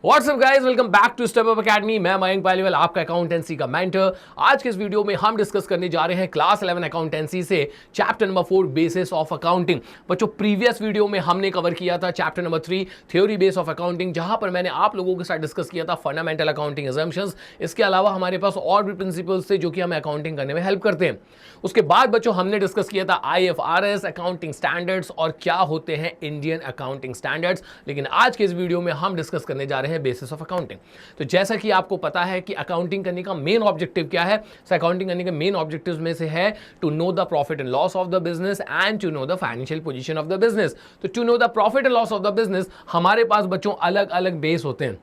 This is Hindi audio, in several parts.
WhatsApp guys, welcome back to Step Up Academy. मैं मयंक पालीवाल, आपका अकाउंटेंसी का मेंटर। आज के इस वीडियो में हम डिस्कस करने जा रहे हैं क्लास 11 अकाउंटेंसी से chapter number 4 basis of accounting. बच्चों, प्रीवियस वीडियो में हमने कवर किया था chapter number 3 theory base of accounting, जहां पर मैंने आप लोगों के साथ डिस्कस किया था फंडामेंटल अकाउंटिंग असम्पशंस। इसके अलावा हमारे पास और भी प्रिंसिपल्स थे जो कि हमें अकाउंटिंग करने में हेल्प करते हैं। उसके बाद बच्चों हमने डिस्कस किया था IFRS अकाउंटिंग स्टैंडर्ड्स और क्या होते हैं इंडियन अकाउंटिंग स्टैंडर्ड्स। लेकिन आज के इस वीडियो में हम डिस्कस करने जा रहे हैं बेसिस ऑफ अकाउंटिंग। तो जैसा कि आपको पता है कि अकाउंटिंग करने का मेन ऑब्जेक्टिव क्या है, अकाउंटिंग करने के मेन ऑब्जेक्टिव्स में से है to know the profit and loss of the business and to know the financial position of the business. तो to know the profit and loss of the business हमारे पास बच्चों अलग अलग बेस होते हैं,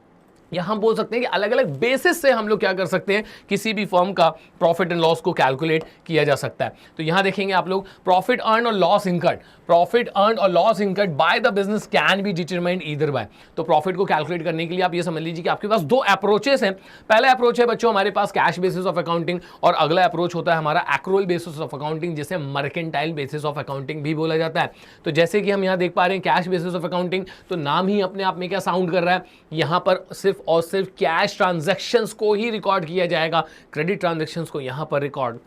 या हम बोल सकते हैं कि अलग अलग बेसिस से हम लोग क्या कर सकते हैं, किसी भी फर्म का प्रॉफिट एंड लॉस को कैलकुलेट किया जा सकता है। तो यहां देखेंगे आप लोग, प्रॉफिट अर्न और लॉस इनकर्ड, प्रॉफिट अर्न और loss incurred by the business can be determined either by. तो प्रॉफिट को कैलकुलेट करने के लिए आप ये समझ लीजिए कि आपके पास दो अप्रोचेस हैं। पहला अप्रोच है बच्चों हमारे पास कैश बेसिस ऑफ अकाउंटिंग, और अगला अप्रोच होता है हमारा एक्रूअल बेसिस ऑफ अकाउंटिंग, जिसे मर्केंटाइल बेसिस ऑफ अकाउंटिंग भी बोला जाता है। तो जैसे कि हम यहां देख पा रहे हैं कैश बेसिस ऑफ अकाउंटिंग, तो नाम ही अपने आप में क्या साउंड कर रहा है, यहां पर सिर्फ और सिर्फ कैश ट्रांजैक्शंस को ही रिकॉर्ड किया जाएगा, क्रेडिट ट्रांजैक्शंस को यहां पर रिकॉर्ड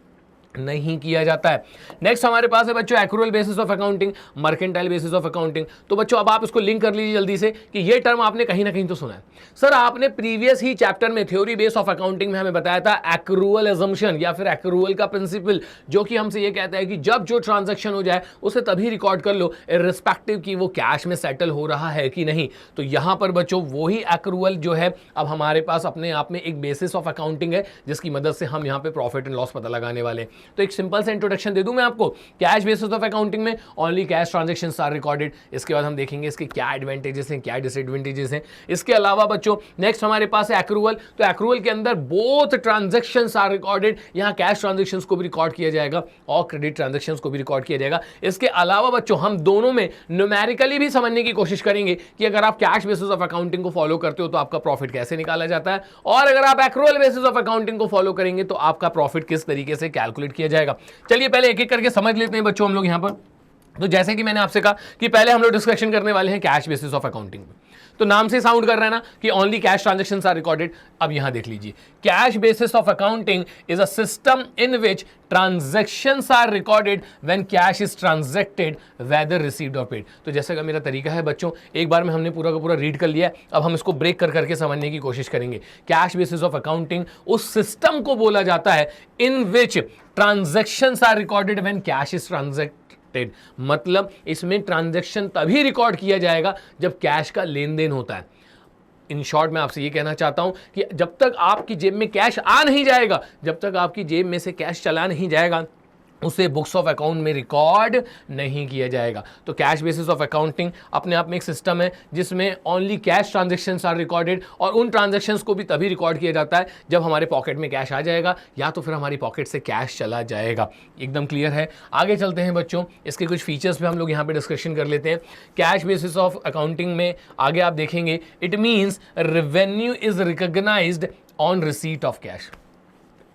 नहीं किया जाता है। नेक्स्ट हमारे पास है बच्चों accrual basis of accounting, mercantile basis of accounting. तो बच्चों अब आप इसको लिंक कर लीजिए जल्दी से कि ये टर्म आपने कहीं ना कहीं तो सुना है। सर आपने प्रीवियस ही चैप्टर में थ्योरी बेस ऑफ अकाउंटिंग में हमें बताया था एक्रूअल अजम्पशन या फिर एक्रूअल का प्रिंसिपल, जो कि हमसे ये कहता है कि जब जो ट्रांजैक्शन हो जाए उसे तभी रिकॉर्ड कर लो, इर्रिस्पेक्टिव कि वो कैश में सेटल हो रहा है कि नहीं। तो यहां पर बच्चों वही एक्रूअल जो है अब हमारे पास अपने आप में एक बेसिस ऑफ अकाउंटिंग है, जिसकी मदद से हम यहां पे प्रॉफिट एंड लॉस पता लगाने वाले। तो एक सिंपल से इंट्रोडक्शन दे दूं मैं आपको, कैश बेसिस ऑफ अकाउंटिंग में only cash transactions are recorded. इसके बाद हम देखेंगे इसके क्या एडवांटेजेस हैं, क्या डिसएडवांटेजेस हैं। इसके अलावा बच्चों नेक्स्ट हमारे पास है एक्रूअल। तो एक्रूअल के अंदर बोथ ट्रांजैक्शंस आर रिकॉर्डेड, यहां कैश ट्रांजैक्शंस को भी रिकॉर्ड किया जाएगा और क्रेडिट ट्रांजैक्शंस को भी रिकॉर्ड किया जाएगा। इसके अलावा बच्चों हम दोनों में न्यूमेरिकली भी समझने की कोशिश करेंगे कि अगर आप कैश बेसिस ऑफ अकाउंटिंग को फॉलो करते हो तो आपका प्रॉफिट कैसे निकाला जाता है, और अगर आप एक्रूअल बेसिस ऑफ अकाउंटिंग को फॉलो करेंगे तो आपका प्रॉफिट किस तरीके से कैलकुलेट किया जाएगा। चलिए पहले एक एक करके समझ लेते हैं बच्चों हम लोग यहां पर। तो जैसे कि मैंने आपसे कहा कि पहले हम लोग डिस्कशन करने वाले हैं कैश बेसिस ऑफ अकाउंटिंग में। तो नाम से साउंड कर रहा है ना कि only cash transactions are recorded. अब यहां देख लीजिए, cash basis of accounting is a system in which transactions are recorded when cash is transacted whether received और पेड। तो जैसे का मेरा तरीका है बच्चों, एक बार में हमने पूरा का पूरा रीड कर लिया है, अब हम इसको ब्रेक कर करके समझने की कोशिश करेंगे। कैश बेसिस ऑफ अकाउंटिंग उस सिस्टम को बोला जाता है in which transactions are recorded when cash is transacted. मतलब इसमें ट्रांजैक्शन तभी रिकॉर्ड किया जाएगा जब कैश का लेन देन होता है। इन शॉर्ट मैं आपसे ये कहना चाहता हूं कि जब तक आपकी जेब में कैश आ नहीं जाएगा, जब तक आपकी जेब में से कैश चला नहीं जाएगा, उसे बुक्स ऑफ अकाउंट में रिकॉर्ड नहीं किया जाएगा। तो कैश बेसिस ऑफ अकाउंटिंग अपने आप में एक सिस्टम है जिसमें only cash transactions are recorded, और उन ट्रांजैक्शंस को भी तभी रिकॉर्ड किया जाता है जब हमारे पॉकेट में कैश आ जाएगा या तो फिर हमारी पॉकेट से कैश चला जाएगा। एकदम क्लियर है। आगे चलते हैं बच्चों, इसके कुछ फीचर्स पे हम लोग यहाँ पे डिस्कशन कर लेते हैं। कैश बेसिस ऑफ अकाउंटिंग में आगे आप देखेंगे, it means revenue is recognised on receipt of cash.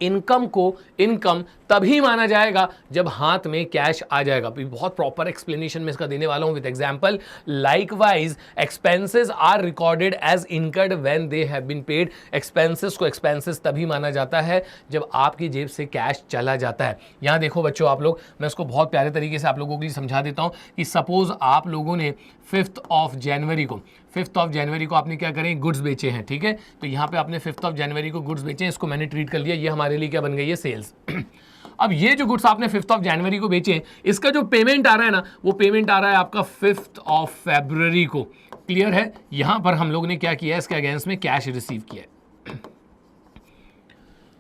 Income को इनकम तभी माना जाएगा जब हाथ में कैश आ जाएगा। बहुत प्रॉपर एक्सप्लेनेशन में इसका देने वाला हूं with example. Likewise expenses are recorded as incurred when they have been paid. Expenses को एक्सपेंसेस तभी माना जाता है जब आपकी जेब से कैश चला जाता है। यहां देखो बच्चों आप लोग, मैं इसको बहुत प्यारे तरीके से आप लोगों के लिए समझा देता हूं कि सपोज आप लोगों ने 5th ऑफ जनवरी को आपने क्या करें, गुड्स बेचे हैं, ठीक है। तो यहाँ पे आपने 5th ऑफ जनवरी को गुड्स बेचे हैं, इसको मैंने ट्रीट कर लिया, ये हमारे लिए क्या बन गई है, सेल्स। अब ये जो गुड्स आपने 5th ऑफ जनवरी को बेचे हैं, इसका जो पेमेंट आ रहा है ना, वो पेमेंट आ रहा है आपका 5th ऑफ फरवरी को। क्लियर है। यहां पर हम लोग ने क्या किया है, इसके अगेंस्ट में कैश रिसीव किया है।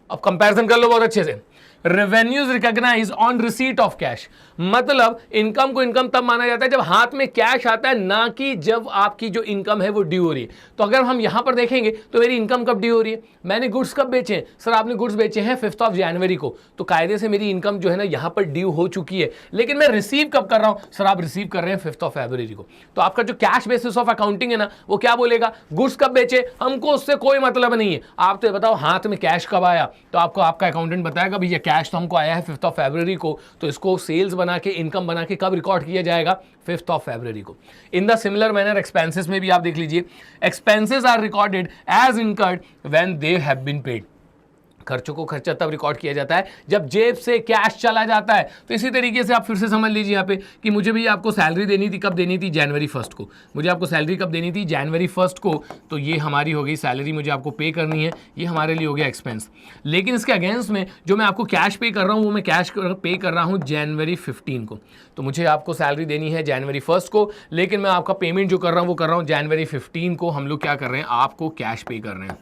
अब कंपैरिजन कर लो बहुत अच्छे से। Revenues recognise on receipt of cash, मतलब इनकम को इनकम तब माना जाता है जब हाथ में कैश आता है, ना कि जब आपकी जो इनकम है वो ड्यू हो रही है। तो अगर हम यहां पर देखेंगे तो मेरी इनकम कब ड्यू हो रही है, मैंने गुड्स कब बेचे हैं, सर आपने गुड्स बेचे हैं 5th ऑफ जनवरी को, तो कायदे से मेरी इनकम जो है ना यहां पर ड्यू हो चुकी है। लेकिन मैं रिसीव कब कर रहा हूं, सर आप रिसीव कर रहे हैं 5th ऑफ फरवरी को। तो आपका जो कैश बेसिस ऑफ अकाउंटिंग है ना, वो क्या बोलेगा, गुड्स कब बेचे, हमको उससे कोई मतलब नहीं है, आप तो बताओ हाथ में कैश कब आया। तो आपको आपका अकाउंटेंट बताएगा भैया कैश तो हमको आया है 5 फरवरी को, तो इसको सेल्स बना के इनकम बना के कब रिकॉर्ड किया जाएगा? 5 फरवरी को। In the similar manner expenses में भी आप देख लीजिए, expenses are recorded as incurred when they have been paid. खर्चों को खर्चा तब रिकॉर्ड किया जाता है जब जेब से कैश चला जाता है। तो इसी तरीके से आप फिर से समझ लीजिए यहाँ पे कि मुझे भी आपको सैलरी देनी थी, कब देनी थी? जनवरी 1 को। मुझे आपको सैलरी कब देनी थी? जनवरी 1 को। तो ये हमारी हो गई सैलरी, मुझे आपको पे करनी है, ये हमारे लिए हो गया एक्सपेंस। लेकिन इसके अगेंस्ट में जो मैं आपको कैश पे कर रहा हूँ वो मैं कैश पे कर रहा हूँ जनवरी 15 को। तो मुझे आपको सैलरी देनी है जनवरी 1 को, लेकिन मैं आपका पेमेंट जो कर रहा हूँ वो कर रहा हूँ जनवरी 15 को। हम लोग क्या कर रहे हैं? आपको कैश पे कर रहे हैं।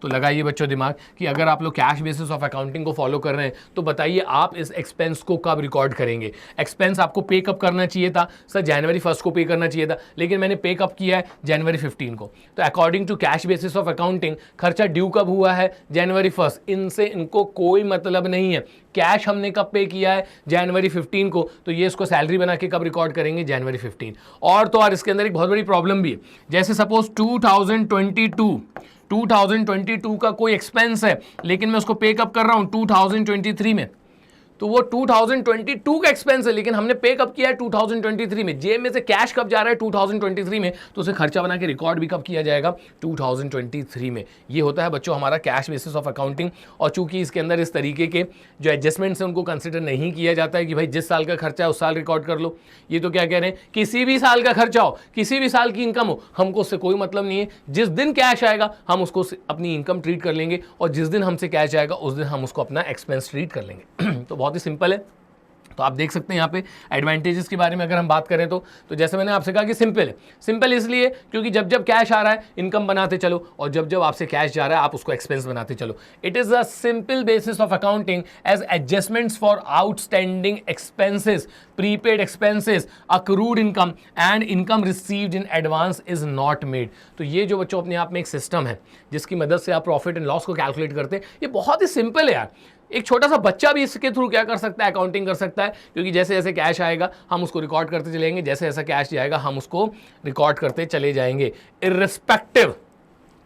तो लगाइए बच्चों दिमाग कि अगर आप लोग कैश बेसिस ऑफ अकाउंटिंग को फॉलो कर रहे हैं तो बताइए आप इस एक्सपेंस को कब रिकॉर्ड करेंगे? एक्सपेंस आपको पे कब करना चाहिए था? सर जनवरी 1 को पे करना चाहिए था, लेकिन मैंने पे कब किया है? जनवरी 15 को। तो according to cash basis of accounting खर्चा ड्यू कब हुआ है? जनवरी 1। इनसे इनको कोई मतलब नहीं है। कैश हमने कब पे किया है? जनवरी 15 को। तो ये इसको सैलरी बना के कब रिकॉर्ड करेंगे? जनवरी 15। और तो और इसके अंदर एक बहुत बड़ी प्रॉब्लम भी है। जैसे सपोज 2022 का कोई एक्सपेंस है, लेकिन मैं उसको पे कब कर रहा हूं? 2023 में। तो वो 2022 का एक्सपेंस है, लेकिन हमने पे कब किया है? 2023 में। जेब में से कैश कब जा रहा है? 2023 में। तो उसे खर्चा बना के रिकॉर्ड भी कब किया जाएगा? 2023 में। ये होता है बच्चों हमारा कैश बेसिस ऑफ अकाउंटिंग। और चूंकि इसके अंदर इस तरीके के जो एडजस्टमेंट्स हैं उनको कंसिडर नहीं किया जाता है कि भाई जिस साल का खर्चा है उस साल रिकॉर्ड कर लो। ये तो क्या कह रहे हैं, किसी भी साल का खर्चा हो, किसी भी साल की इनकम हो, हमको उससे कोई मतलब नहीं है। जिस दिन कैश आएगा हम उसको अपनी इनकम ट्रीट कर लेंगे, और जिस दिन हमसे कैश आएगा उस दिन हम उसको अपना एक्सपेंस ट्रीट कर लेंगे। तो बहुत ही सिंपल है। तो आप देख सकते हैं यहाँ पे एडवांटेजेस के बारे में अगर हम बात करें तो जैसे मैंने आपसे कहा कि सिंपल है। सिंपल इसलिए क्योंकि जब जब कैश आ रहा है इनकम बनाते चलो, और जब जब आपसे कैश जा रहा है आप उसको एक्सपेंस बनाते चलो। It is a simple basis of accounting as adjustments for outstanding expenses, prepaid expenses, accrued income and income received in advance is not made. तो ये जो बच्चों अपने आप में एक सिस्टम है जिसकी मदद से आप प्रॉफिट एंड लॉस को कैलकुलेट करते हैं, ये बहुत ही सिंपल है यार। एक छोटा सा बच्चा भी इसके थ्रू क्या कर सकता है? अकाउंटिंग कर सकता है, क्योंकि जैसे जैसे कैश आएगा हम उसको रिकॉर्ड करते चलेंगे, जैसे जैसा कैश जाएगा हम उसको रिकॉर्ड करते चले जाएंगे,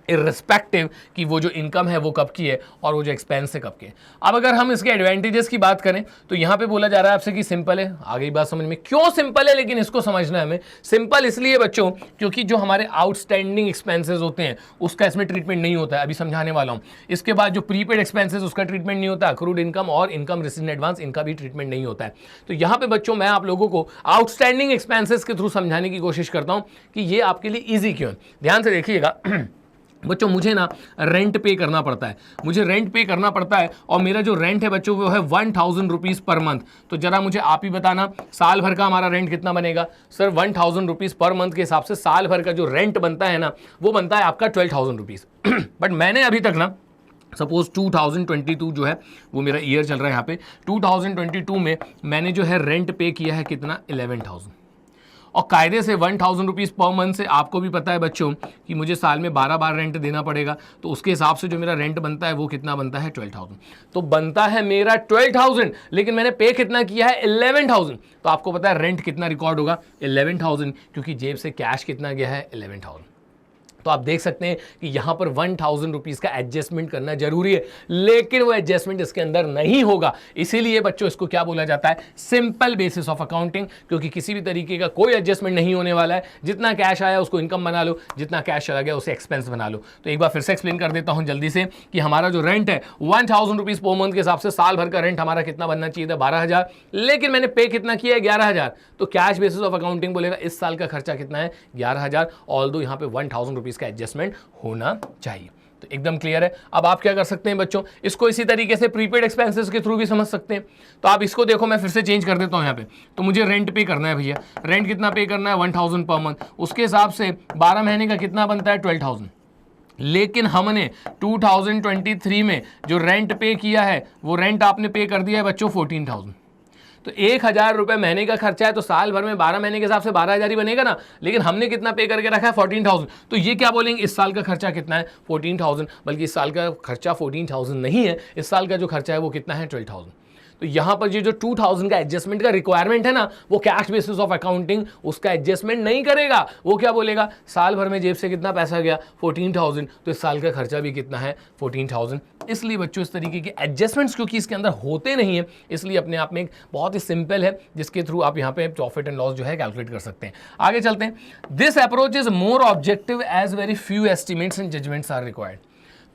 इर्रिस्पेक्टिव कि वो जो इनकम है वो कब की है और वो जो एक्सपेंस है कब के। अब अगर हम इसके एडवांटेजेस की बात करें तो यहां पे बोला जा रहा है आपसे कि सिंपल है। आ गई बात समझ में? क्यों सिंपल है, लेकिन इसको समझना है हमें। सिंपल इसलिए बच्चों क्योंकि जो हमारे आउटस्टैंडिंग एक्सपेंसेस होते हैं उसका इसमें ट्रीटमेंट नहीं होता है, अभी समझाने वाला हूं। इसके बाद जो प्रीपेड एक्सपेंसेस उसका ट्रीटमेंट नहीं होता, अक्रूड इनकम और इनकम रिसीव्ड इन एडवांस इनका भी ट्रीटमेंट नहीं होता है। तो यहां पे बच्चों मैं आप लोगों को आउटस्टैंडिंग एक्सपेंसेस के थ्रू समझाने की कोशिश करता हूं कि ये आपके लिए ईजी क्यों है। ध्यान से देखिएगा बच्चों, मुझे ना रेंट पे करना पड़ता है, मुझे रेंट पे करना पड़ता है, और मेरा जो रेंट है बच्चों वो है 1000 रुपीज़ पर मंथ। तो जरा मुझे आप ही बताना साल भर का हमारा रेंट कितना बनेगा? सर 1000 रुपीज़ पर मंथ के हिसाब से साल भर का जो रेंट बनता है ना वो बनता है आपका 12,000 रुपीज़। बट मैंने अभी तक ना सपोज 2022 जो है वो मेरा ईयर चल रहा है यहाँ पे, 2022 में मैंने जो है रेंट पे किया है कितना? 11,000। और कायदे से 1000 रुपीज़ पर मंथ से आपको भी पता है बच्चों कि मुझे साल में 12 बार रेंट देना पड़ेगा। तो उसके हिसाब से जो मेरा रेंट बनता है वो कितना बनता है? 12,000। तो बनता है मेरा 12,000, लेकिन मैंने पे कितना किया है? 11,000। तो आपको पता है रेंट कितना रिकॉर्ड होगा? 11,000, क्योंकि जेब से कैश कितना गया है? 11,000। तो आप देख सकते हैं कि यहां पर 1000 रुपीज़ का एडजस्टमेंट करना जरूरी है, लेकिन वो एडजस्टमेंट इसके अंदर नहीं होगा। इसीलिए बच्चों इसको क्या बोला जाता है? सिंपल बेसिस ऑफ अकाउंटिंग, क्योंकि किसी भी तरीके का कोई एडजस्टमेंट नहीं होने वाला है। जितना कैश आया उसको इनकम बना लो, जितना कैश चला गया उसे एक्सपेंस बना लो। तो एक बार फिर से एक्सप्लेन कर देता हूं जल्दी से कि हमारा जो रेंट है 1000 रुपीज़ पर मंथ के हिसाब से साल भर का रेंट हमारा कितना बनना चाहिए था? 12,000, लेकिन मैंने पे कितना किया है? 11,000। तो कैश बेसिस ऑफ अकाउंटिंग बोलेगा इस साल का खर्चा कितना है? 11,000। ऑल्दो यहाँ पे 1000 रुपीज़ का एडजस्टमेंट होना चाहिए। तो एकदम क्लियर है। अब आप क्या कर सकते हैं बच्चों, इसको इसी तरीके से प्रीपेड एक्सपेंसेस के थ्रू भी समझ सकते हैं। तो आप इसको देखो, मैं फिर से चेंज कर देता हूं यहाँ पे। तो मुझे रेंट पे करना है भैया, रेंट कितना पे करना है? 1000 पर मंथ। उसके हिसाब से 12 महीने का कितना बनता है? 12,000। लेकिन हमने 2023 में जो रेंट पे किया है वो रेंट आपने पे कर दिया है बच्चों 14,000। तो 1,000 रुपये महीने का खर्चा है, तो साल भर में 12 महीने के हिसाब से 12,000 ही बनेगा ना। लेकिन हमने कितना पे करके रखा है? 14,000। तो ये क्या बोलेंगे, इस साल का खर्चा कितना है? 14,000। बल्कि इस साल का खर्चा 14,000 नहीं है, इस साल का जो खर्चा है वो कितना है? 12,000। तो यहां पर ये जो 2000 का एडजस्टमेंट का रिक्वायरमेंट है ना, वो कैश बेसिस ऑफ अकाउंटिंग उसका एडजस्टमेंट नहीं करेगा। वो क्या बोलेगा, साल भर में जेब से कितना पैसा गया 14,000, तो इस साल का खर्चा भी कितना है 14,000। इसलिए बच्चों इस तरीके के एडजस्टमेंट्स क्योंकि इसके अंदर होते नहीं है, इसलिए अपने आप में एक बहुत ही सिंपल है जिसके थ्रू आप यहाँ पे प्रॉफिट एंड लॉस जो है कैलकुलेट कर सकते हैं। आगे चलते हैं। This approach is more objective as very few estimates and judgements are required.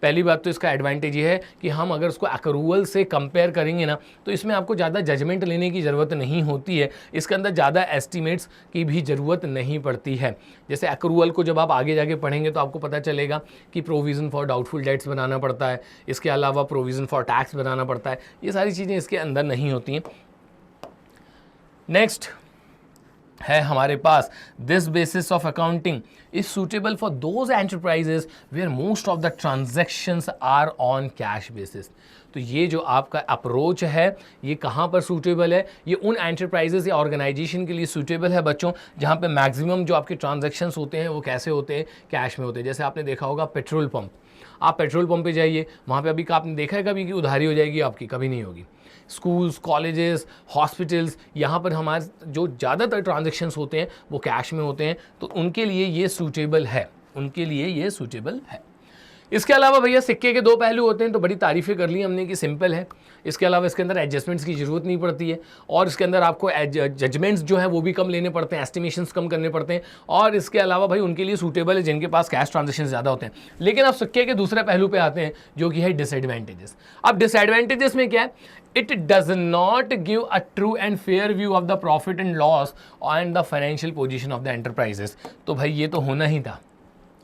पहली बात तो इसका एडवांटेज ये है कि हम अगर उसको एक्रूअल से कंपेयर करेंगे ना, तो इसमें आपको ज़्यादा जजमेंट लेने की ज़रूरत नहीं होती है, इसके अंदर ज़्यादा एस्टिमेट्स की भी ज़रूरत नहीं पड़ती है। जैसे एक्रूअल को जब आप आगे जाके पढ़ेंगे तो आपको पता चलेगा कि प्रोविज़न फॉर डाउटफुल डेट्स बनाना पड़ता है, इसके अलावा प्रोविज़न फॉर टैक्स बनाना पड़ता है, ये सारी चीज़ें इसके अंदर नहीं होती हैं। नेक्स्ट है हमारे पास, this basis of accounting is suitable for those enterprises where most of the transactions are on cash basis. तो ये जो आपका अप्रोच है ये कहाँ पर सूटेबल है, ये उन एंटरप्राइजेस या ऑर्गेनाइजेशन के लिए सूटेबल है बच्चों जहाँ पे मैक्सिमम जो आपके ट्रांजैक्शंस होते हैं वो कैसे होते हैं, कैश में होते हैं। जैसे आपने देखा होगा पेट्रोल पंप, आप पेट्रोल पंप पे जाइए, वहाँ पे अभी आपने देखा है कभी कि उधारी हो जाएगी आपकी, कभी नहीं होगी। स्कूल्स, कॉलेजेस, हॉस्पिटल्स, यहाँ पर हमारे जो ज़्यादातर ट्रांजैक्शंस होते हैं वो कैश में होते हैं, तो उनके लिए ये सूटेबल है, उनके लिए ये सूटेबल है। इसके अलावा भैया सिक्के के दो पहलू होते हैं, तो बड़ी तारीफ़ें कर ली हमने कि सिंपल है। इसके अलावा इसके अंदर एडजस्टमेंट्स की ज़रूरत नहीं पड़ती है, और इसके अंदर आपको जजमेंट्स जो है वो भी कम लेने पड़ते हैं, एस्टिमेशंस कम करने पड़ते हैं, और इसके अलावा भाई उनके लिए सूटेबल है जिनके पास कैश ट्रांजेक्शन ज़्यादा होते हैं। लेकिन अब सिक्के के दूसरे पहलू पे आते हैं जो कि है डिसएडवांटेजेस। अब डिसएडवांटेजेस में क्या है, it does not give a true and fair view of the profit and loss and the financial position of the enterprises. तो भाई ये तो होना ही था,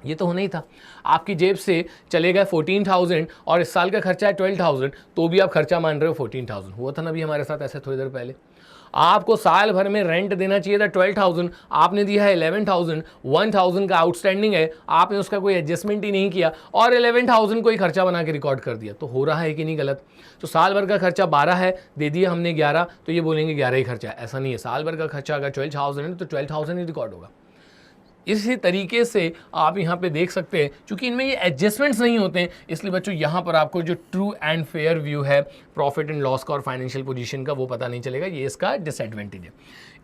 ये तो होना ही था। आपकी जेब से चले गए 14,000 और इस साल का खर्चा है 12,000, तो भी आप खर्चा मान रहे हो 14,000। हुआ था ना भी हमारे साथ ऐसे थोड़ी देर पहले। आपको साल भर में रेंट देना चाहिए था 12,000, आपने दिया है 11,000, 1,000 का आउटस्टैंडिंग है, आपने उसका कोई एडजस्टमेंट ही नहीं किया और 11,000 को ही खर्चा बना के रिकॉर्ड कर दिया। तो हो रहा है कि नहीं गलत? तो साल भर का खर्चा 12 है, दे दिया हमने 11, तो ये बोलेंगे 11 ही खर्चा है। ऐसा नहीं है, साल भर का खर्चा अगर 12,000 है तो 12,000 ही रिकॉर्ड होगा। इसी तरीके से आप यहाँ पे देख सकते हैं, क्योंकि इनमें ये एडजस्टमेंट्स नहीं होते हैं, इसलिए बच्चों यहाँ पर आपको जो ट्रू एंड फेयर व्यू है प्रॉफिट एंड लॉस का और फाइनेंशियल पोजीशन का वो पता नहीं चलेगा। ये इसका डिसएडवांटेज है।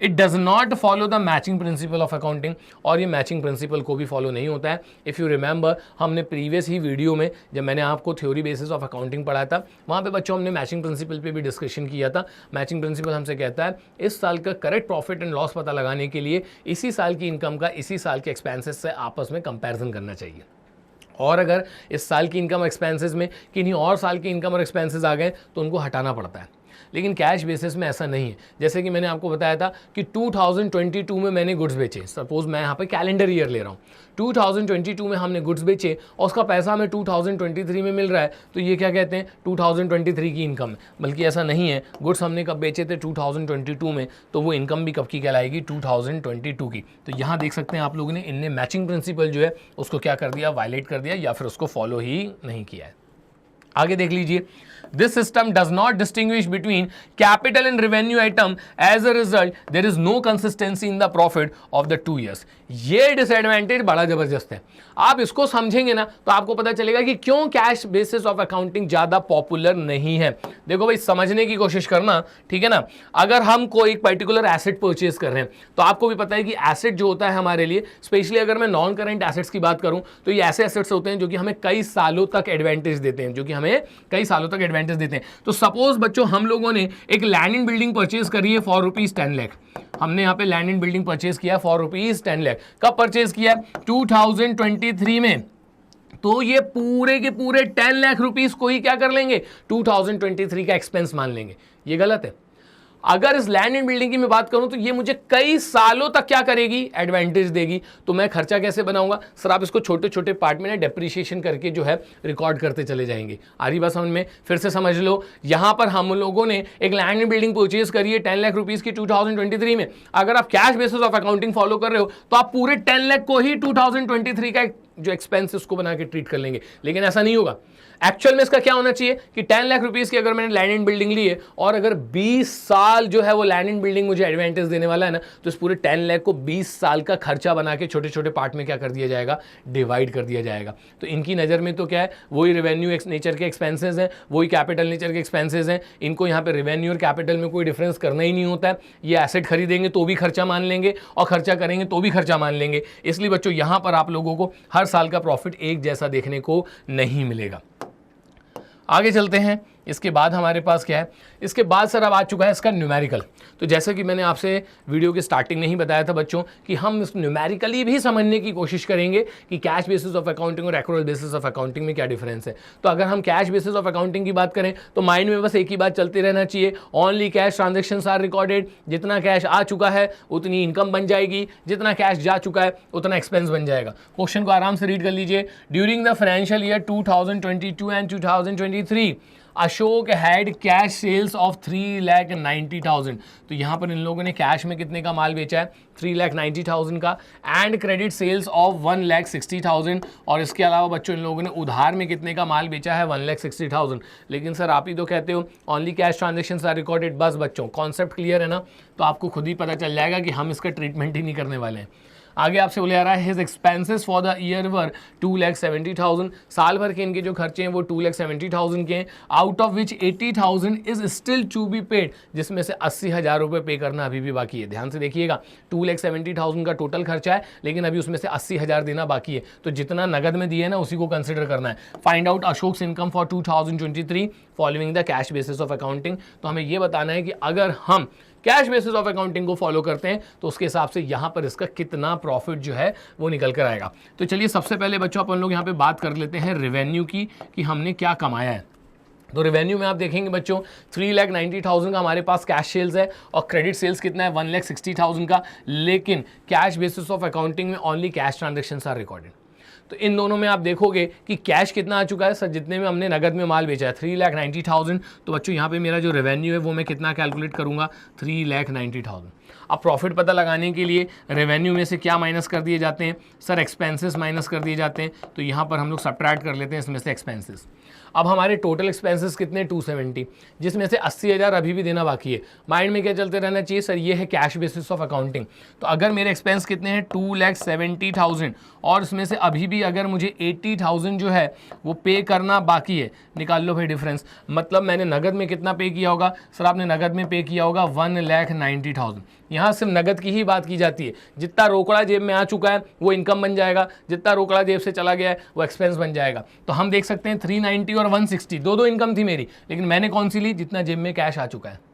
It does not follow the matching principle of accounting, और ये मैचिंग प्रिंसिपल को भी फॉलो नहीं होता है। इफ़ यू रिमेंबर, हमने प्रीवियस ही वीडियो में जब मैंने आपको थ्योरी बेसिस ऑफ अकाउंटिंग पढ़ाया था, वहाँ पे बच्चों हमने मैचिंग प्रिंसिपल पे भी डिस्कशन किया था। मैचिंग प्रिंसिपल हमसे कहता है इस साल का करेक्ट प्रॉफिट एंड लॉस पता लगाने के लिए इसी साल की इनकम का इसी साल के एक्सपेंसेस से आपस में कंपैरिजन करना चाहिए। और अगर इस साल की इनकम एक्सपेंसेस में किन्हीं और साल की इनकम और एक्सपेंसेस आ गए तो उनको हटाना पड़ता है। लेकिन कैश बेसिस में ऐसा नहीं है। जैसे कि मैंने आपको बताया था कि 2022 में मैंने गुड्स बेचे, सपोज मैं यहाँ पे कैलेंडर ईयर ले रहा हूँ, 2022 में हमने गुड्स बेचे और उसका पैसा हमें 2023 में मिल रहा है, तो ये क्या कहते हैं 2023 की इनकम है। बल्कि ऐसा नहीं है, गुड्स हमने कब बेचे थे 2022 में, तो वो इनकम भी कब की कहलाएगी 2022 की। तो यहाँ देख सकते हैं आप लोगों ने, इनने मैचिंग प्रिंसिपल जो है उसको क्या कर दिया, वायलेट कर दिया या फिर उसको फॉलो ही नहीं किया है। आगे देख लीजिए, this system does not distinguish between capital and revenue item. As a result, there is no consistency in the profit of the 2 years. ये डिसएडवांटेज बड़ा जबरदस्त है। आप इसको समझेंगे ना तो आपको पता चलेगा कि क्यों कैश बेसिस ऑफ अकाउंटिंग ज्यादा पॉपुलर नहीं है। देखो भाई, समझने की कोशिश करना, ठीक है ना। अगर हम कोई एक पर्टिकुलर एसेट परचेज कर रहे हैं तो आपको भी पता है कि एसेट जो होता है हमारे लिए, स्पेशली अगर मैं नॉन करेंट एसेट्स की बात करूं, तो ये ऐसे एसेट्स होते हैं जो कि हमें कई सालों तक एडवांटेज देते हैं, जो कि हमें कई सालों तक एडवांटेज देते हैं। तो सपोज बच्चों, हम लोगों ने एक लैंड एंड बिल्डिंग परचेज करी है फॉर रुपीज 10 लाख। हमने यहाँ पे लैंड एंड बिल्डिंग परचेज किया फॉर रुपीज 10 लाख। कब परचेज किया? 2023 में। तो ये पूरे के पूरे 10 लाख रुपीस को ही क्या कर लेंगे, 2023 का एक्सपेंस मान लेंगे। ये गलत है। अगर इस लैंड एंड बिल्डिंग की मैं बात करूं तो ये मुझे कई सालों तक क्या करेगी, एडवांटेज देगी। तो मैं खर्चा कैसे बनाऊंगा? सर आप इसको छोटे छोटे पार्ट में ना डेप्रिसिएशन करके जो है रिकॉर्ड करते चले जाएंगे। आ रही बात समझ में? फिर से समझ लो, यहां पर हम लोगों ने एक लैंड एंड बिल्डिंग परचेज करी है 10 लाख रुपीज की 2023 में। अगर आप cash basis of accounting follow कर रहे हो तो आप पूरे 10 लाख को ही 2023 का जो एक्सपेंस उसको बना के ट्रीट कर लेंगे, लेकिन ऐसा नहीं होगा। एक्चुअल में इसका क्या होना चाहिए कि 10 लाख रुपीस की अगर मैंने लैंड एंड बिल्डिंग ली है और अगर 20 साल जो है वो लैंड एंड बिल्डिंग मुझे एडवांटेज देने वाला है ना, तो इस पूरे 10 लाख को 20 साल का खर्चा बना के छोटे छोटे पार्ट में क्या कर दिया जाएगा, डिवाइड कर दिया जाएगा। तो इनकी नज़र में तो क्या है, वही रेवेन्यू नेचर के एक्सपेंसेस हैं, वही कैपिटल नेचर के एक्सपेंसेस हैं। इनको यहाँ पे रेवेन्यू और कैपिटल में कोई डिफरेंस करना ही नहीं होता है। ये एसेट खरीदेंगे तो भी खर्चा मान लेंगे और खर्चा करेंगे तो भी खर्चा मान लेंगे। इसलिए बच्चों यहाँ पर आप लोगों को हर साल का प्रॉफिट एक जैसा देखने को नहीं मिलेगा। आगे चलते हैं। इसके बाद हमारे पास क्या है, इसके बाद सर अब आ चुका है इसका न्यूमेरिकल। तो जैसे कि मैंने आपसे वीडियो के स्टार्टिंग में ही बताया था बच्चों कि हम इस न्यूमेरिकली भी समझने की कोशिश करेंगे कि कैश बेसिस ऑफ अकाउंटिंग और एक्रूअल बेसिस ऑफ अकाउंटिंग में क्या डिफरेंस है। तो अगर हम कैश बेसिस ऑफ अकाउंटिंग की बात करें तो माइंड में बस एक ही बात चलती रहना चाहिए, only cash transactions are recorded. जितना कैश आ चुका है उतनी इनकम बन जाएगी, जितना कैश जा चुका है उतना एक्सपेंस बन जाएगा। क्वेश्चन को आराम से रीड कर लीजिए। During the financial year 2022 and 2023 Ashok had cash sales of 3,90,000। तो यहाँ पर इन लोगों ने कैश में कितने का माल बेचा है, 3,90,000 का, एंड क्रेडिट सेल्स ऑफ 1,60,000। और इसके अलावा बच्चों इन लोगों ने उधार में कितने का माल बेचा है, 1,60,000। लेकिन सर आप ही तो कहते हो only cash transactions are recorded. बस बच्चों कॉन्सेप्ट क्लियर है ना, तो आपको खुद ही पता चल जाएगा कि हम इसका ट्रीटमेंट ही नहीं करने वाले हैं। आगे आपसे बोले आ रहा है his expenses for the year वर 2,70,000। साल भर के इनके जो खर्चे हैं वो 2,70,000 के हैं, out of which 80,000 is still to be paid, जिसमें से 80,000 रुपये पे करना अभी भी बाकी है। ध्यान से देखिएगा, 2,70,000 का टोटल खर्चा है, लेकिन अभी उसमें से 80,000 देना बाकी है। तो जितना नगद में दिए ना उसी को कंसिडर करना है। Find out Ashok's income for 2023 following the cash basis of accounting. तो हमें यह बताना है कि अगर हम कैश बेसिस ऑफ अकाउंटिंग को फॉलो करते हैं तो उसके हिसाब से यहां पर इसका कितना प्रॉफिट जो है वो निकल कर आएगा। तो चलिए सबसे पहले बच्चों अपन लोग यहां पे बात कर लेते हैं रेवेन्यू की, कि हमने क्या कमाया है। तो रेवेन्यू में आप देखेंगे बच्चों 3,90,000 का हमारे पास कैश सेल्स है और क्रेडिट सेल्स कितना है, 1,60,000 का। लेकिन कैश बेसिस ऑफ अकाउंटिंग में only cash transactions are recorded. तो इन दोनों में आप देखोगे कि कैश कितना आ चुका है सर, जितने में हमने नगद में माल बेचा है 3,90,000। तो बच्चों यहाँ पे मेरा जो रेवेन्यू है वो मैं कितना कैलकुलेट करूँगा, 3,90,000। अब प्रॉफिट पता लगाने के लिए रेवेन्यू में से क्या माइनस कर दिए जाते हैं सर, एक्सपेंसेस माइनस कर दिए जाते हैं। तो यहाँ पर हम लोग सब्ट्रैक्ट कर लेते हैं इसमें से एक्सपेंसेस। अब हमारे टोटल एक्सपेंसेस कितने, 270, जिसमें से 80,000 अभी भी देना बाकी है। माइंड में क्या चलते रहना चाहिए सर, ये है कैश बेसिस ऑफ अकाउंटिंग। तो अगर मेरे एक्सपेंस कितने हैं, 2,70,000, और इसमें से अभी भी अगर मुझे 80,000 जो है वो पे करना बाकी है, निकाल लो भाई डिफरेंस। मतलब मैंने नगद में कितना पे किया होगा सर, आपने नगद में पे किया होगा 1,90,000। यहाँ सिर्फ नगद की ही बात की जाती है। जितना रोकड़ा जेब में आ चुका है वो इनकम बन जाएगा, जितना रोकड़ा जेब से चला गया है वो एक्सपेंस बन जाएगा। तो हम देख सकते हैं 390 और 160 दो इनकम थी मेरी, लेकिन मैंने कौन सी ली, जितना जेब में कैश आ चुका है।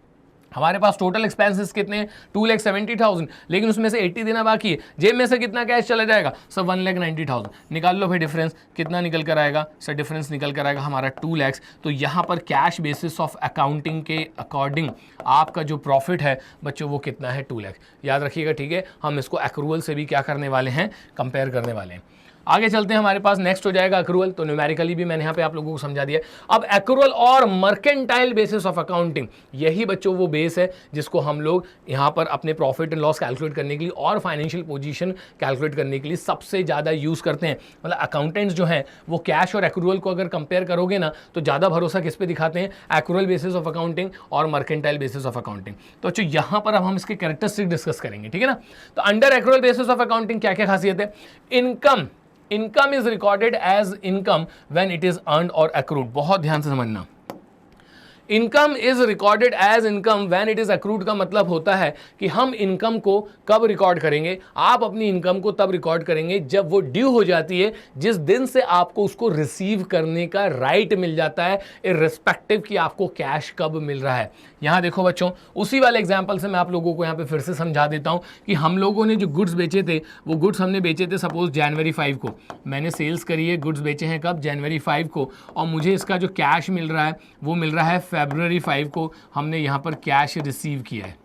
हमारे पास टोटल एक्सपेंसेस कितने हैं, 2,70,000, लेकिन उसमें से 80 देना बाकी है। जेब में से कितना कैश चला जाएगा सर, 1,90,000। निकाल लो भाई डिफरेंस, कितना निकल कर आएगा सर, डिफरेंस निकल कर आएगा हमारा 2 लाख। तो यहाँ पर कैश बेसिस ऑफ अकाउंटिंग के अकॉर्डिंग आपका जो प्रॉफिट है बच्चों वो कितना है, 2 लाख। याद रखिएगा, ठीक है। हम इसको एक्रूअल से भी क्या करने वाले हैं, कंपेयर करने वाले हैं। आगे चलते हैं, हमारे पास नेक्स्ट हो जाएगा एक्रूअल। तो न्यूमेरिकली भी मैंने यहाँ पे आप लोगों को समझा दिया। अब एक्रूअल और मर्केंटाइल बेसिस ऑफ अकाउंटिंग, यही बच्चों वो बेस है जिसको हम लोग यहाँ पर अपने प्रॉफिट एंड लॉस कैलकुलेट करने के लिए और फाइनेंशियल पोजीशन कैलकुलेट करने के लिए सबसे ज़्यादा यूज़ करते हैं। मतलब अकाउंटेंट्स जो हैं वो कैश और एक्रूअल को अगर कंपेयर करोगे ना तो ज़्यादा भरोसा किस पे दिखाते हैं, एक्रूअल बेसिस ऑफ अकाउंटिंग और मर्केंटाइल बेसिस ऑफ अकाउंटिंग। तो अच्छा यहाँ पर अब हम इसके कैरेक्टरिस्टिक डिस्कस करेंगे, ठीक है ना। तो under accrual basis of accounting क्या क्या खासियत है, income is recorded as income when it is earned और अक्रूड। बहुत ध्यान से समझना, income is recorded as income when it is accrued का मतलब होता है कि हम इनकम को कब रिकॉर्ड करेंगे, आप अपनी इनकम को तब रिकॉर्ड करेंगे जब वो ड्यू हो जाती है, जिस दिन से आपको उसको रिसीव करने का राइट मिल जाता है, इर्रिस्पेक्टिव कि आपको कैश कब मिल रहा है। यहां देखो बच्चों, उसी वाले एग्जांपल से मैं आप लोगों को यहां पे फिर से समझा देता हूं कि हम लोगों ने जो गुड्स बेचे थे वो गुड्स हमने बेचे थे सपोज जनवरी 5 को, मैंने सेल्स करी है, गुड्स बेचे हैं कब, जनवरी 5 को, और मुझे इसका जो कैश मिल रहा है वो मिल रहा है फरवरी 5 को। हमने यहां पर कैश रिसीव किया है,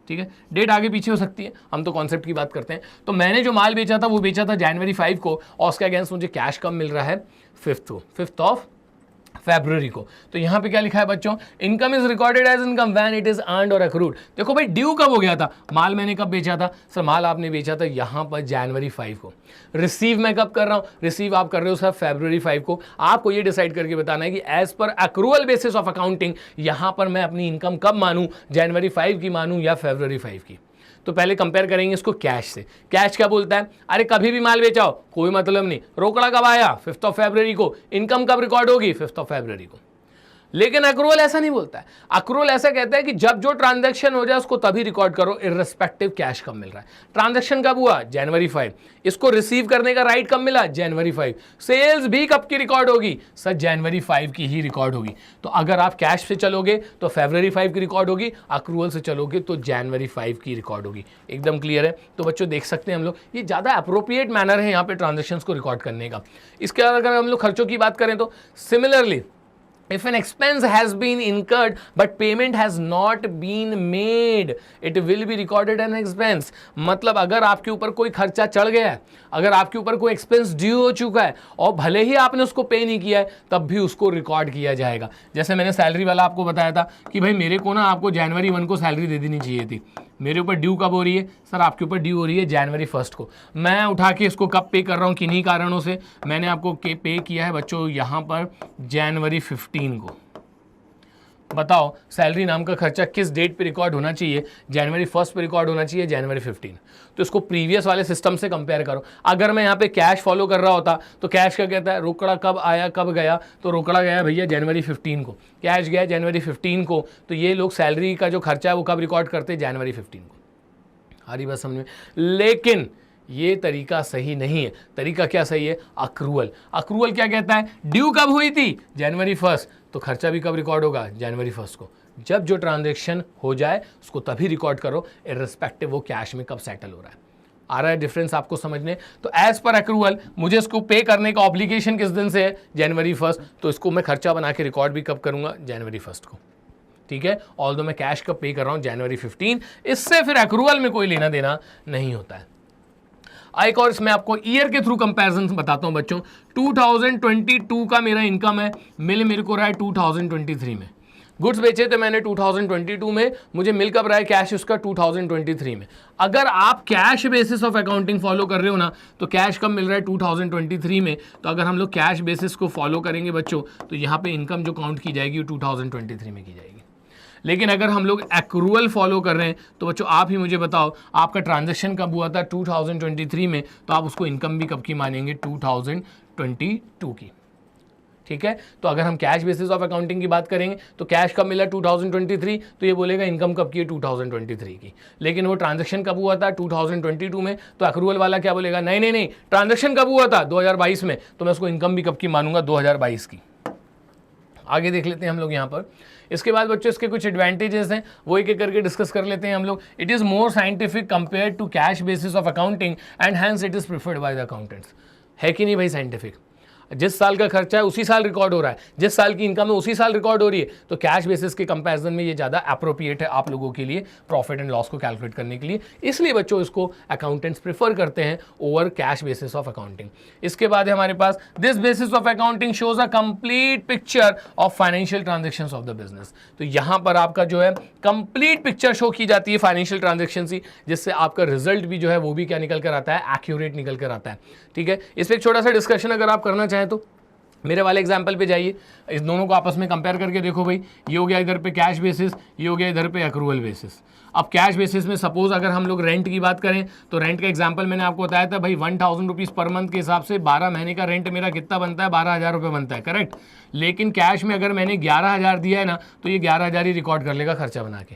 ठीक है। डेट आगे पीछे हो सकती है, हम तो कॉन्सेप्ट की बात करते हैं। तो मैंने जो माल बेचा था वो बेचा था जनवरी 5 को, और उसके अगेंस्ट मुझे कैश कब मिल रहा है, 5th ऑफ फरवरी को। तो यहां पे क्या लिखा है बच्चों, income is recorded as income when it is earned और अक्रूड। देखो भाई ड्यू कब हो गया था, माल मैंने कब बेचा था सर, माल आपने बेचा था यहां पर जनवरी 5 को। रिसीव मैं कब कर रहा हूं, रिसीव आप कर रहे हो सर फरवरी 5 को। आपको ये डिसाइड करके बताना है कि as per accrual basis of accounting यहां पर मैं अपनी इनकम कब मानूं, जनवरी 5 की मानूं या फरवरी 5 की। तो पहले कंपेयर करेंगे इसको कैश से। कैश क्या बोलता है, अरे कभी भी माल बेचाओ कोई मतलब नहीं, रोकड़ा कब आया 5 फरवरी को, इनकम कब रिकॉर्ड होगी 5 फरवरी को। लेकिन अक्रूवल ऐसा नहीं बोलता है, अक्रूवल ऐसा कहता है कि जब जो ट्रांजैक्शन हो जाए उसको तभी रिकॉर्ड करो, इररिस्पेक्टिव कैश कब मिल रहा है। ट्रांजैक्शन कब हुआ, जनवरी 5, इसको रिसीव करने का राइट कब मिला, जनवरी 5। सेल्स भी कब की रिकॉर्ड होगी सर, जनवरी 5 की ही रिकॉर्ड होगी। तो अगर आप कैश से चलोगे तो फरवरी 5 की रिकॉर्ड होगी, अक्रूवल से चलोगे तो जनवरी 5 की रिकॉर्ड होगी। एकदम क्लियर है। तो बच्चों देख सकते हैं हम लोग, ये ज़्यादा अप्रोप्रिएट मैनर है यहाँ पे ट्रांजेक्शन्स को रिकॉर्ड करने का। इसके बाद अगर हम लोग खर्चों की बात करें तो similarly, if an expense has been incurred but payment has not been made, it will be recorded an expense। मतलब अगर आपके ऊपर कोई खर्चा चढ़ गया है, अगर आपके ऊपर कोई एक्सपेंस ड्यू हो चुका है और भले ही आपने उसको पे नहीं किया है तब भी उसको रिकॉर्ड किया जाएगा। जैसे मैंने सैलरी वाला आपको बताया था कि भाई मेरे को ना आपको जनवरी 1 को सैलरी दे देनी चाहिए थी, मेरे ऊपर ड्यू कब हो रही है सर, आपके ऊपर ड्यू हो रही है जनवरी 1 को। मैं उठा के इसको कब पे कर रहा हूँ, किन्हीं कारणों से मैंने आपको पे किया है बच्चों यहाँ पर जनवरी 15 को। बताओ सैलरी नाम का खर्चा किस डेट पे रिकॉर्ड होना चाहिए, जनवरी 1 पे रिकॉर्ड होना चाहिए, जनवरी 15। तो इसको प्रीवियस वाले सिस्टम से कंपेयर करो। अगर मैं यहाँ पे कैश फॉलो कर रहा होता तो कैश क्या कहता है, रोकड़ा कब आया कब गया, तो रोकड़ा गया भैया जनवरी 15 को, कैश गया जनवरी 15 को। तो ये लोग सैलरी का जो खर्चा है वो कब रिकॉर्ड करते हैं, जनवरी 15 को। हरी बात समझ में। लेकिन ये तरीका सही नहीं है। तरीका क्या सही है, अक्रूवल। अक्रूवल क्या कहता है, ड्यू कब हुई थी, जनवरी 1, तो खर्चा भी कब रिकॉर्ड होगा, जनवरी 1 को। जब जो ट्रांजैक्शन हो जाए उसको तभी रिकॉर्ड करो, इररिस्पेक्टिव वो कैश में कब सेटल हो रहा है। आ रहा है डिफरेंस आपको समझने। तो एज पर अक्रूवल मुझे इसको पे करने का ऑब्लिगेशन किस दिन से है, जनवरी 1, तो इसको मैं खर्चा बना के रिकॉर्ड भी कब करूंगा, जनवरी 1 को। ठीक है, ऑल्दो मैं कैश कब पे कर रहा हूं, जनवरी 15। इससे फिर अक्रूवल में कोई लेना देना नहीं होता है। एक और इसमें आपको ईयर के थ्रू कंपैरिजन बताता हूं बच्चों। 2022 का मेरा इनकम है, मिल मेरे को रहा है 2023 में। गुड्स बेचे थे मैंने 2022 में, मुझे मिल कब रहा है कैश उसका 2023 में। अगर आप cash basis of accounting follow कर रहे हो ना, तो कैश कब मिल रहा है 2023 में। तो अगर हम लोग कैश बेसिस को फॉलो करेंगे बच्चों, तो यहाँ पे इनकम जो काउंट की जाएगी वो 2023 में की जाएगी। लेकिन अगर हम लोग एक्रूअल फॉलो कर रहे हैं तो बच्चों आप ही मुझे बताओ, आपका ट्रांजैक्शन कब हुआ था 2023 में, तो आप उसको इनकम भी कब की मानेंगे, 2022 की। ठीक है, तो अगर हम कैश बेसिस ऑफ अकाउंटिंग की बात करेंगे तो कैश कब मिला 2023, तो ये बोलेगा इनकम कब की है, 2023 की। लेकिन वो ट्रांजैक्शन कब हुआ था 2022 में, तो अक्रूवल वाला क्या बोलेगा, नहीं नहीं नहीं, ट्रांजैक्शन कब हुआ था 2022 में, तो मैं उसको इनकम भी कब की मानूंगा, 2022 की। आगे देख लेते हैं हम लोग यहाँ पर। इसके बाद बच्चों इसके कुछ एडवांटेजेस हैं, वो एक एक करके डिस्कस कर लेते हैं हम लोग। It is more scientific compare to cash basis of accounting and hence it is preferred by the accountants. है कि नहीं भाई साइंटिफिक, जिस साल का खर्चा है उसी साल रिकॉर्ड हो रहा है, जिस साल की इनकम है उसी साल रिकॉर्ड हो रही है, तो कैश बेसिस के कंपैरिजन में ये ज़्यादा अप्रोप्रिएट है आप लोगों के लिए प्रॉफिट एंड लॉस को कैलकुलेट करने के लिए। इसलिए बच्चों इसको अकाउंटेंट्स प्रेफर करते हैं over cash basis of accounting. इसके बाद है हमारे पास this basis of accounting shows a complete picture of financial transactions of the business. तो यहाँ पर आपका जो है कंप्लीट पिक्चर शो की जाती है फाइनेंशियल ट्रांजेक्शन की, जिससे आपका रिजल्ट भी जो है वो भी क्या निकल कर आता है, एक्यूरेट निकल कर आता है। ठीक है, इस पर एक छोटा सा डिस्कशन अगर आप करना चाहें तो मेरे वाले एग्जाम्पल पे जाइए, इस दोनों को आपस में कंपेयर करके देखो भाई, ये हो गया इधर पे कैश बेसिस, ये हो गया इधर पे अक्रूवल बेसिस। अब कैश बेसिस में सपोज अगर हम लोग रेंट की बात करें तो रेंट का एग्जाम्पल मैंने आपको बताया था भाई 1000 रुपीज़ पर मंथ के हिसाब से 12 महीने का रेंट मेरा कितना बनता है, 12,000 रुपये बनता है, करेक्ट। लेकिन कैश में अगर मैंने 11,000 दिया है ना, तो ये 11,000 ही रिकॉर्ड कर लेगा खर्चा बना के।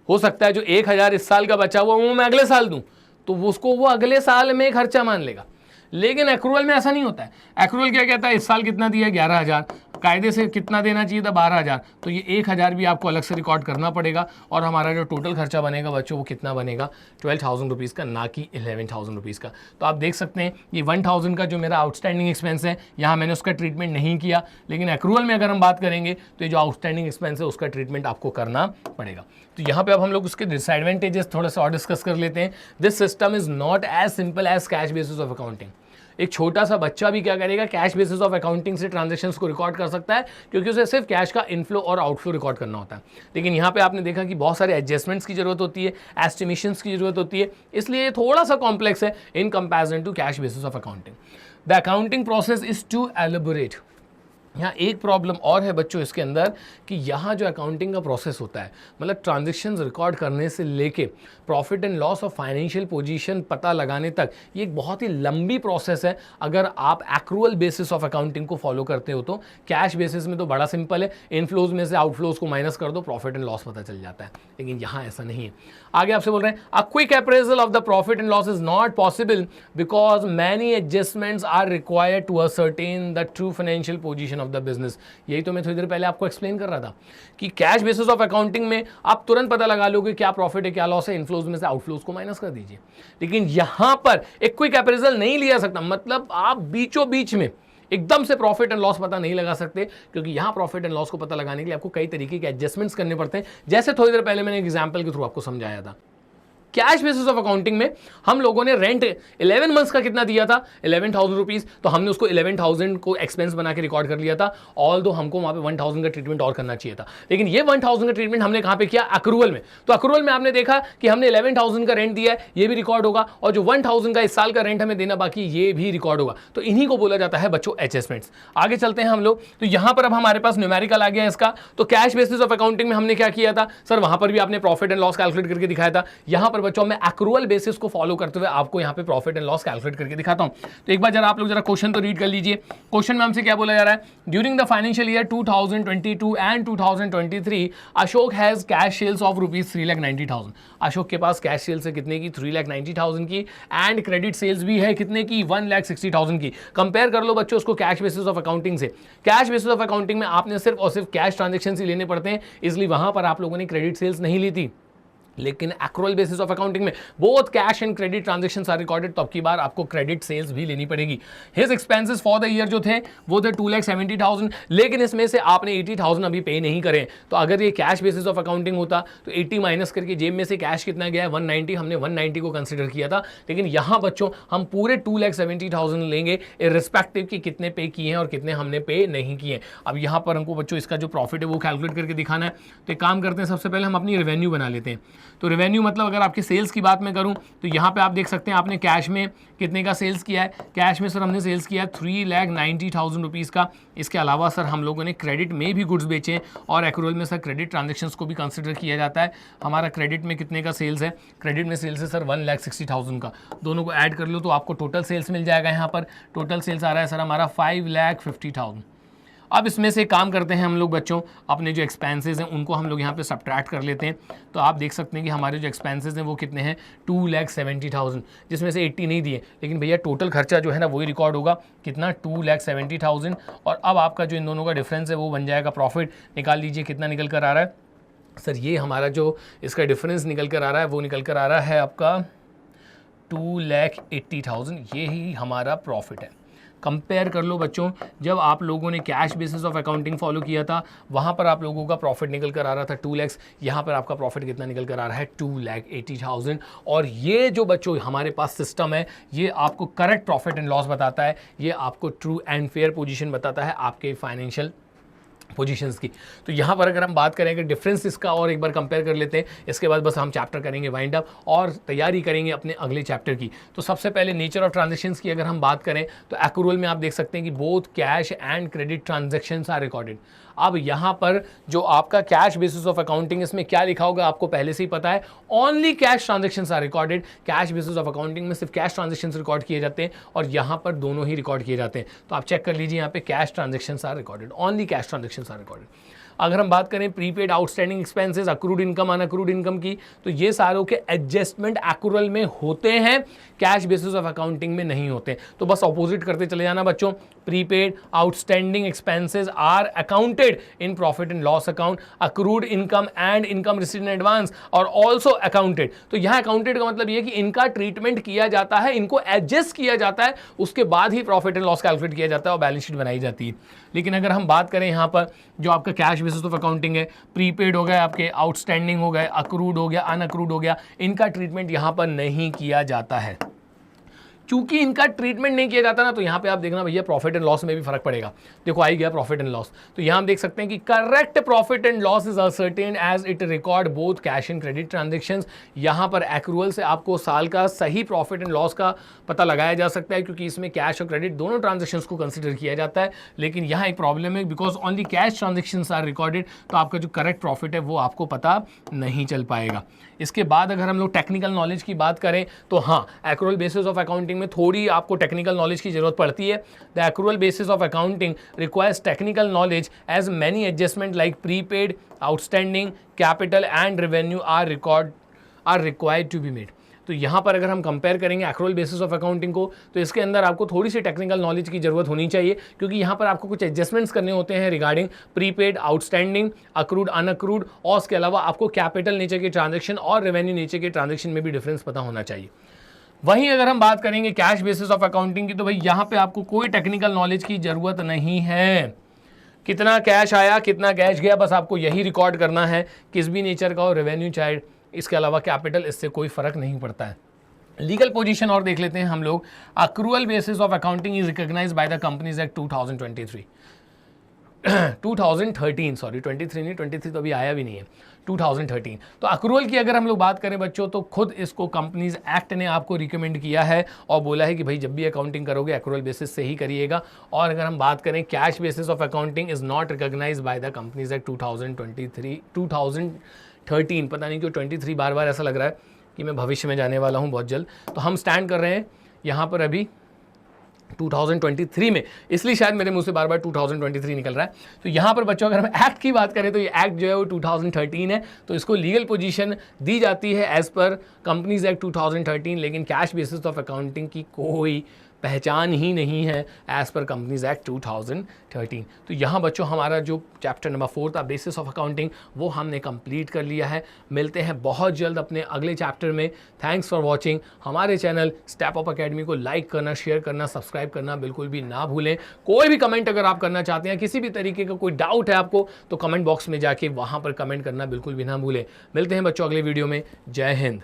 हो सकता है जो 1,000 इस साल का बचा हुआ वो मैं अगले साल दूं, तो उसको वो अगले साल में खर्चा मान लेगा। लेकिन एक्रूवल में ऐसा नहीं होता है। एक्रूवल क्या कहता है, इस साल कितना दिया है 11,000, कायदे से कितना देना चाहिए था 12,000, तो ये 1,000 भी आपको अलग से रिकॉर्ड करना पड़ेगा। और हमारा जो टोटल खर्चा बनेगा बच्चों वो कितना बनेगा, 12,000 रुपीज़ का, ना कि 11,000 रुपीज़ का। तो आप देख सकते हैं ये 1,000 का जो मेरा आउटस्टैंडिंग एक्सपेंस है, यहाँ मैंने उसका ट्रीटमेंट नहीं किया। लेकिन एक्रूवल में अगर हम बात करेंगे तो ये जो आउटस्टैंडिंग एक्सपेंस है उसका ट्रीटमेंट आपको करना पड़ेगा। तो यहाँ पे अब हम लोग उसके डिसएडवांटेजेस थोड़ा सा और डिस्कस कर लेते हैं। This system is not as simple as cash basis of accounting. एक छोटा सा बच्चा भी क्या करेगा, कैश बेसिस ऑफ अकाउंटिंग से ट्रांजेक्शन्स को रिकॉर्ड कर सकता है, क्योंकि उसे सिर्फ कैश का इनफ्लो और आउटफ्लो रिकॉर्ड करना होता है। लेकिन यहाँ पे आपने देखा कि बहुत सारे एडजस्टमेंट्स की जरूरत होती है, एस्टिमेशंस की जरूरत होती है, इसलिए थोड़ा सा कॉम्प्लेक्स है in comparison to cash basis of accounting. The accounting process is too elaborate. यहाँ एक प्रॉब्लम और है बच्चों इसके अंदर कि यहाँ जो अकाउंटिंग का प्रोसेस होता है, मतलब ट्रांजैक्शंस रिकॉर्ड करने से लेके प्रॉफिट एंड लॉस और फाइनेंशियल पोजीशन पता लगाने तक, ये एक बहुत ही लंबी प्रोसेस है। अगर आप एक्रूअल बेसिस ऑफ अकाउंटिंग को फॉलो करते हो तो कैश बेसिस में तो बड़ा सिंपल है, इनफ्लोज में से आउटफ्लोज को माइनस कर दो, प्रॉफिट एंड लॉस पता चल जाता है। लेकिन यहाँ ऐसा नहीं है। आगे आपसे बोल रहे हैं a quick appraisal of the profit and loss is not possible because many adjustments are required to ascertain the true financial position of the business. यही तो मैं थोड़ी देर पहले आपको एक्सप्लेन कर रहा था कि कैश बेसिस ऑफ अकाउंटिंग में आप तुरंत पता लगा लोगे क्या प्रॉफिट है क्या लॉस है, इनफ्लोज में से आउटफ्लोज को माइनस कर दीजिए। लेकिन यहां पर एक क्विक अप्रेजल नहीं लिया सकता, मतलब आप बीचों बीच में एकदम से प्रॉफिट एंड लॉस पता नहीं लगा सकते, क्योंकि यहां प्रॉफिट एंड लॉस को पता लगाने के लिए आपको कई तरीके के एडजस्टमेंट्स करने पड़ते हैं, जैसे थोड़ी देर पहले मैंने एग्जांपल के थ्रू आपको समझाया था। कैश बेसिस ऑफ अकाउंटिंग में हम लोगों ने रेंट 11 मंथ्स का कितना दिया था, 11,000 रुपीज, तो हमने उसको 11,000 को एक्सपेंस बना के रिकॉर्ड कर लिया था। ऑल दो हमको वहां पे 1,000 का ट्रीटमेंट और करना चाहिए था, लेकिन ये 1,000 का ट्रीटमेंट हमने कहां पे किया, अक्रूवल में। तो अक्रूवल में आपने देखा कि हमने 11,000 का रेंट दिया है, ये भी रिकॉर्ड होगा, और जो 1,000 का इस साल का रेंट हमें देना बाकी, ये भी रिकॉर्ड होगा। तो इन्हीं को बोला जाता है बच्चों एडजस्टमेंट्स। आगे चलते हैं हम लोग, तो यहां पर अब हमारे पास न्यूमेरिकल आ गया इसका। तो कैश बेसिस ऑफ अकाउंटिंग में हमने क्या किया था सर, वहां पर भी आपने प्रॉफिट एंड लॉस कैलकुलेट करके दिखाया था। यहां पर बच्चों में अक्रूवल बेसिस को फॉलो करते हुए आपको यहां पे प्रॉफिट एंड लॉस कैलकुलेट करके दिखाता हूं। तो एक बार जरा आप लोग जरा क्वेश्चन तो रीड कर लीजिए। क्वेश्चन में हमसे क्या बोला जा रहा है, during the financial year 2022 and 2023 Ashok has cash sales of rupees 3,90,000। Ashok के पास कैश सेल्स है कितने की, 3,90,000 की, एंड क्रेडिट सेल्स भी है कितने की, 1,60,000 की। कंपेयर कर लो बच्चों उसको कैश बेसिस ऑफ अकाउंटिंग से। कैश बेसिस ऑफ अकाउंटिंग में आपने सिर्फ और सिर्फ कैश ट्रांजेक्शन ही लेने पड़ते हैं, इसलिए वहां पर आप लोगों ने क्रेडिट सेल्स नहीं ली थी। लेकिन एक्रूअल बेसिस ऑफ अकाउंटिंग में both cash and credit transactions are recorded, तो अब की बार आपको क्रेडिट सेल्स भी लेनी पड़ेगी। His expenses for the year जो थे वो थे 2,70,000, लेकिन इसमें से आपने 80,000 अभी पे नहीं करे। तो अगर ये कैश बेसिस ऑफ अकाउंटिंग होता तो 80 माइनस करके जेब में से कैश कितना गया है, 190, हमने 190 को कंसिडर किया था। लेकिन यहाँ बच्चों हम पूरे 2,70,000 लेंगे इर्रिस्पेक्टिव कि कितने पे किए हैं और कितने हमने पे नहीं किए। अब यहाँ पर हमको बच्चों इसका जो प्रॉफिट है वो कैलकुलेट करके दिखाना है। तो एक काम करते हैं, सबसे पहले हम अपनी रेवेन्यू बना लेते हैं। तो रेवेन्यू मतलब अगर आपके सेल्स की बात मैं करूं तो यहाँ पे आप देख सकते हैं आपने कैश में कितने का सेल्स किया है। कैश में सर हमने सेल्स किया है 3,90,000 रुपीज़ का। इसके अलावा सर हम लोगों ने क्रेडिट में भी गुड्स बेचे, और एक्रूअल में सर क्रेडिट ट्रांजेक्शन्स को भी कंसिडर किया जाता है। हमारा क्रेडिट में कितने का सेल्स है, क्रेडिट में सेल्स है सर 1,60,000 का। दोनों को ऐड कर लो तो आपको टोटल सेल्स मिल जाएगा। यहाँ पर टोटल सेल्स आ रहा है सर हमारा 5,50,000। अब इसमें से काम करते हैं हम लोग बच्चों, अपने जो एक्सपेंसेस हैं उनको हम लोग यहाँ पे सब्ट्रैक्ट कर लेते हैं। तो आप देख सकते हैं कि हमारे जो एक्सपेंसेस हैं वो कितने हैं, 2,70,000, जिसमें से 80 नहीं दिए। लेकिन भैया टोटल खर्चा जो है ना वही रिकॉर्ड होगा, कितना, 2,70,000। और अब आपका जो इन दोनों का डिफरेंस है वो बन जाएगा प्रॉफिट। निकाल लीजिए कितना निकल कर आ रहा है सर, ये हमारा जो इसका डिफरेंस निकल कर आ रहा है वो निकल कर आ रहा है आपका 2,80,000। ये ही हमारा प्रॉफिट है। कंपेयर कर लो बच्चों, जब आप लोगों ने cash basis of accounting follow किया था वहाँ पर आप लोगों का प्रॉफिट निकल कर आ रहा था 2 लाख, यहाँ पर आपका प्रॉफिट कितना निकल कर आ रहा है 2,80,000। और ये जो बच्चों हमारे पास सिस्टम है ये आपको करेक्ट प्रॉफिट एंड लॉस बताता है, ये आपको ट्रू एंड फेयर पोजीशन बताता है आपके फाइनेंशियल पोजीशंस की। तो यहाँ पर अगर हम बात करें कि डिफरेंस इसका और एक बार कंपेयर कर लेते हैं, इसके बाद बस हम चैप्टर करेंगे वाइंड अप और तैयारी करेंगे अपने अगले चैप्टर की। तो सबसे पहले नेचर ऑफ ट्रांजैक्शंस की अगर हम बात करें तो एक्रूअल में आप देख सकते हैं कि both cash and credit transactions are recorded. अब यहाँ पर जो आपका कैश बेसिस ऑफ अकाउंटिंग इसमें क्या लिखा होगा आपको पहले से ही पता है, only cash transactions are recorded. Cash basis of accounting में सिर्फ कैश ट्रांजैक्शंस रिकॉर्ड किए जाते हैं और यहाँ पर दोनों ही रिकॉर्ड किए जाते हैं। तो आप चेक कर लीजिए यहाँ पे cash transactions are recorded, only cash transactions are recorded. अगर हम बात करें prepaid outstanding expenses, accrued income, unaccrued income की, तो ये सारों के एडजस्टमेंट एक्रूअल में होते हैं, कैश बेसिस ऑफ अकाउंटिंग में नहीं होते। तो बस ऑपोजिट करते चले जाना बच्चों। Prepaid outstanding expenses are accounted in profit and loss account, accrued income and income received in advance और ऑल्सो अकाउंटेड। तो यहाँ अकाउंटेड का मतलब ये है कि इनका ट्रीटमेंट किया जाता है, इनको एडजस्ट किया जाता है, उसके बाद ही प्रॉफिट एंड लॉस कैलकुलेट किया जाता है और बैलेंस शीट बनाई जाती है। लेकिन अगर हम बात करें यहाँ पर जो आपका कैश बेसिस ऑफ अकाउंटिंग है, प्रीपेड हो गए आपके, आउटस्टैंडिंग हो गए, अक्रूड हो गया, अनअक्रूड हो गया, इनका ट्रीटमेंट यहाँ पर नहीं किया जाता है। चूंकि इनका ट्रीटमेंट नहीं किया जाता ना, तो यहाँ पे आप देखना भैया प्रॉफिट एंड लॉस में भी फर्क पड़ेगा। देखो आई गया प्रॉफिट एंड लॉस, तो यहाँ हम देख सकते हैं कि correct profit and loss is ascertain as it record both cash and credit transactions. यहाँ पर एक्रूअल से आपको साल का सही प्रॉफिट एंड लॉस का पता लगाया जा सकता है, क्योंकि इसमें कैश और क्रेडिट दोनों ट्रांजेक्शंस को कंसिडर किया जाता है। लेकिन यहाँ एक प्रॉब्लम है, because only cash transactions are recorded, तो आपका जो करेक्ट प्रॉफिट है वो आपको पता नहीं चल पाएगा। इसके बाद अगर हम लोग टेक्निकल नॉलेज की बात करें तो हाँ, एक्रूअल बेसिस ऑफ अकाउंटिंग में थोड़ी आपको टेक्निकल नॉलेज की जरूरत पड़ती है। The accrual basis of accounting requires technical knowledge as many adjustment like prepaid, outstanding, capital and revenue are required to be made. तो यहाँ पर अगर हम कंपेयर करेंगे एक्रूअल बेसिस ऑफ अकाउंटिंग को, तो इसके अंदर आपको थोड़ी सी टेक्निकल नॉलेज की जरूरत होनी चाहिए, क्योंकि यहाँ पर आपको कुछ एडजस्टमेंट्स करने होते हैं रिगार्डिंग प्रीपेड, आउटस्टैंडिंग, अक्रूड, अनअक्रूड, और उसके अलावा आपको कैपिटल नेचर के ट्रांजेक्शन और रेवेन्यू नेचर के ट्रांजेक्शन में भी डिफरेंस पता होना चाहिए। वहीं अगर हम बात करेंगे कैश बेसिस ऑफ अकाउंटिंग की, तो भाई यहाँ पे आपको कोई टेक्निकल नॉलेज की जरूरत नहीं है। कितना कैश आया, कितना कैश गया, बस आपको यही रिकॉर्ड करना है, किस भी नेचर का हो, रेवेन्यू चाहे इसके अलावा कैपिटल, इससे कोई फर्क नहीं पड़ता है। लीगल पोजीशन और देख लेते हैं हम लोग। Accrual basis of accounting is recognised by the Companies Act 2023 2013, sorry 23 नहीं, 23 तो अभी आया भी नहीं है, 2013। तो अक्रूअल की अगर हम लोग बात करें बच्चों, तो खुद इसको कंपनीज एक्ट ने आपको रिकमेंड किया है और बोला है कि भाई जब भी अकाउंटिंग करोगे अक्रूअल बेसिस से ही करिएगा। और अगर हम बात करें cash basis of accounting is not recognised by the Companies Act 2013, पता नहीं क्यों 23 बार बार ऐसा लग रहा है कि मैं भविष्य में जाने वाला हूँ बहुत जल्द। तो हम स्टैंड कर रहे हैं यहाँ पर अभी 2023 में, इसलिए शायद मेरे मुंह से बार बार 2023 निकल रहा है। तो यहाँ पर बच्चों अगर हम एक्ट की बात करें, तो ये एक्ट जो है वो 2013 है, तो इसको लीगल पोजीशन दी जाती है एज पर कंपनीज एक्ट 2013, लेकिन कैश बेसिस ऑफ अकाउंटिंग की कोई पहचान ही नहीं है एज पर कंपनीज एक्ट 2013। तो यहाँ बच्चों हमारा जो चैप्टर नंबर 4 था बेसिस ऑफ अकाउंटिंग, वो हमने कंप्लीट कर लिया है। मिलते हैं बहुत जल्द अपने अगले चैप्टर में। Thanks for watching. हमारे चैनल स्टेप अप अकेडमी को लाइक करना, शेयर करना, सब्सक्राइब करना बिल्कुल भी ना भूलें। कोई भी कमेंट अगर आप करना चाहते हैं, किसी भी तरीके का कोई डाउट है आपको, तो कमेंट बॉक्स में जाके वहाँ पर कमेंट करना बिल्कुल भी ना भूलें। मिलते हैं बच्चों अगले वीडियो में। जय हिंद।